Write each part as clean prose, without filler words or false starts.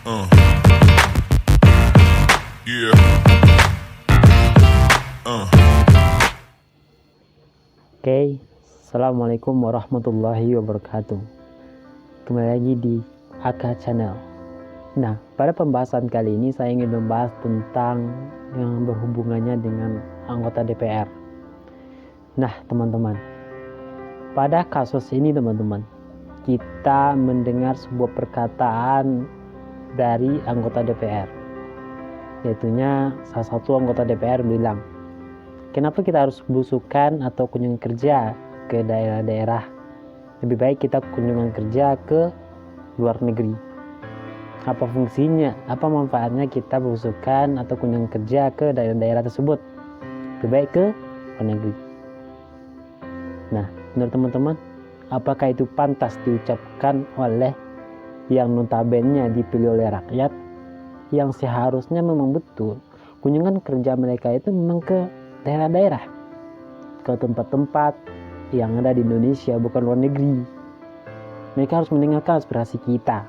Uh, yeah. Uh. Oke, Assalamualaikum warahmatullahi wabarakatuh. Kembali lagi di AK Channel. Nah, pada pembahasan kali ini saya ingin membahas tentang yang berhubungannya dengan anggota DPR. Nah, teman-teman, pada kasus ini teman-teman, kita mendengar sebuah perkataan dari anggota DPR, yaitunya salah satu anggota DPR bilang, kenapa kita harus belusukan atau kunjungan kerja ke daerah-daerah? Lebih baik kita kunjungan kerja ke luar negeri. Apa fungsinya? Apa manfaatnya kita belusukan atau kunjungan kerja ke daerah-daerah tersebut? Lebih baik ke luar negeri. Nah, menurut teman-teman, apakah itu pantas diucapkan oleh yang notabene dipilih oleh rakyat, yang seharusnya memang betul kunjungan kerja mereka itu memang ke daerah-daerah, ke tempat-tempat yang ada di Indonesia, bukan luar negeri. Mereka harus mendengarkan aspirasi kita,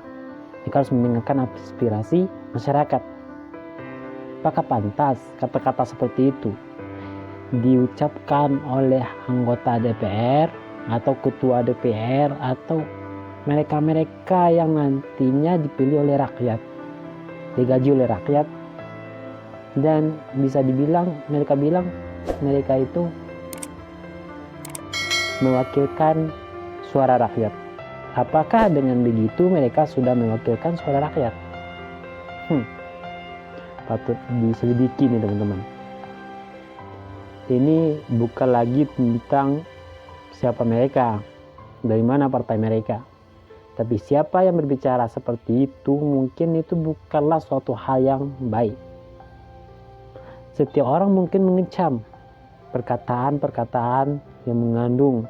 mereka harus mendengarkan aspirasi masyarakat. Apakah pantas kata-kata seperti itu diucapkan oleh anggota DPR atau ketua DPR atau mereka-mereka yang nantinya dipilih oleh rakyat, digaji oleh rakyat, dan bisa dibilang mereka itu mewakilkan suara rakyat. Apakah dengan begitu mereka sudah mewakilkan suara rakyat? Patut diselidiki nih teman-teman. Ini bukan lagi tentang siapa mereka, dari mana partai mereka, tapi siapa yang berbicara seperti itu, mungkin itu bukanlah suatu hal yang baik. Setiap orang mungkin mengecam perkataan-perkataan yang mengandung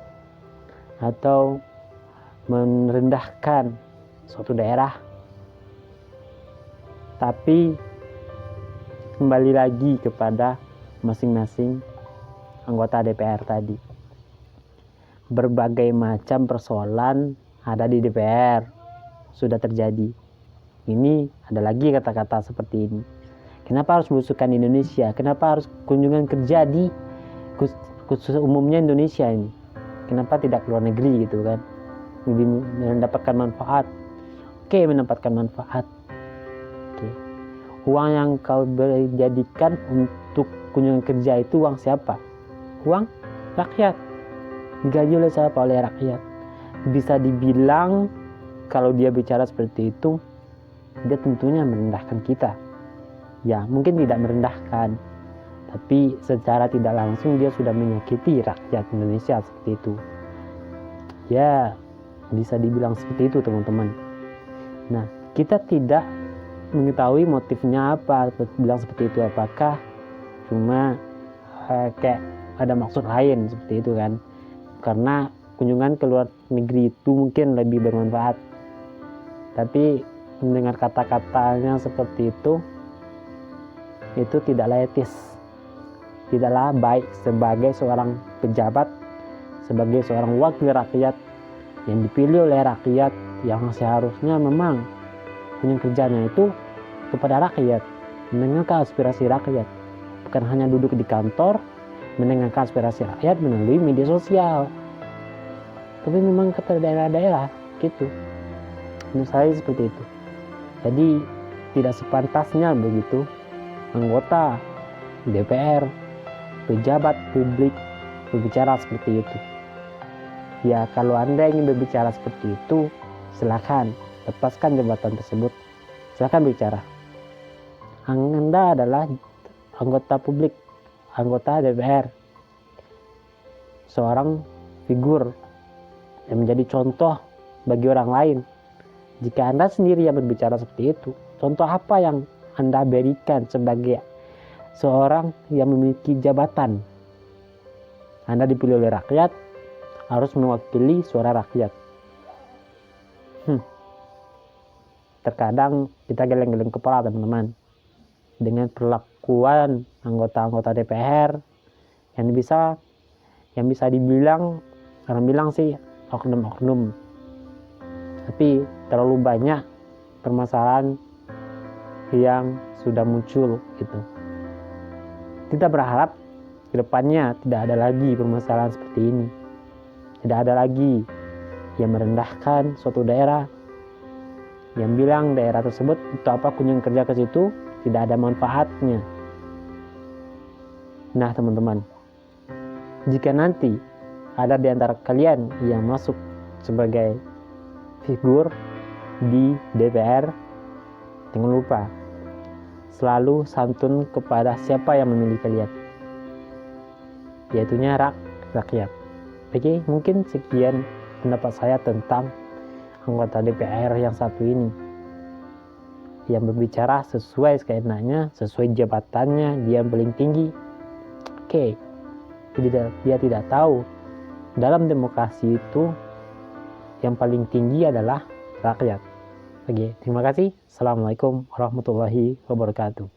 atau merendahkan suatu daerah. Tapi kembali lagi kepada masing-masing anggota DPR tadi. Berbagai macam persoalan ada di DPR sudah terjadi. Ini ada lagi kata-kata seperti ini. Kenapa harus belusukan di Indonesia? Kenapa harus kunjungan kerja di khusus umumnya Indonesia ini? Kenapa tidak ke luar negeri gitu kan? Lebih mendapatkan manfaat. Oke, mendapatkan manfaat. Oke. Uang yang kau jadikan untuk kunjungan kerja itu uang siapa? Uang rakyat. Digaji oleh siapa? Oleh rakyat. Bisa dibilang kalau dia bicara seperti itu, dia tentunya merendahkan kita. Ya, mungkin tidak merendahkan, tapi secara tidak langsung dia sudah menyakiti rakyat Indonesia seperti itu. Ya, bisa dibilang seperti itu teman-teman. Nah, kita tidak mengetahui motifnya apa bilang seperti itu. Apakah cuma kayak ada maksud lain seperti itu kan? Karena kunjungan ke luar negeri itu mungkin lebih bermanfaat. Tapi mendengar kata-katanya seperti itu tidaklah etis, tidaklah baik sebagai seorang pejabat, sebagai seorang wakil rakyat yang dipilih oleh rakyat, yang seharusnya memang kunjungan kerjanya itu kepada rakyat, mendengarkan aspirasi rakyat, bukan hanya duduk di kantor mendengarkan aspirasi rakyat melalui media sosial, tapi memang ke daerah-daerah gitu. Menurut saya seperti itu. Jadi tidak sepantasnya begitu anggota DPR, pejabat publik berbicara seperti itu. Ya, kalau Anda ingin berbicara seperti itu, silakan lepaskan jabatan tersebut, silakan bicara. Anda adalah anggota publik, anggota DPR, seorang figur yang menjadi contoh bagi orang lain. Jika Anda sendiri yang berbicara seperti itu, contoh apa yang Anda berikan sebagai seorang yang memiliki jabatan? Anda dipilih oleh rakyat, harus mewakili suara rakyat. Terkadang kita geleng-geleng kepala teman-teman dengan perlakuan anggota-anggota DPR yang bisa dibilang, orang bilang sih oknum-oknum, tapi terlalu banyak permasalahan yang sudah muncul gitu. Kita berharap kedepannya tidak ada lagi permasalahan seperti ini. Tidak ada lagi yang merendahkan suatu daerah, yang bilang daerah tersebut untuk apa kunjung kerja ke situ, tidak ada manfaatnya. Nah teman-teman, jika nanti ada di antara kalian yang masuk sebagai figur di DPR, jangan lupa selalu santun kepada siapa yang memilih kalian, yaitunya rakyat. Oke, mungkin sekian pendapat saya tentang anggota DPR yang satu ini, yang berbicara sesuai keenaknya, sesuai jabatannya, dia yang paling tinggi. Oke, dia tidak tahu dalam demokrasi itu yang paling tinggi adalah rakyat. Oke, terima kasih. Assalamualaikum warahmatullahi wabarakatuh.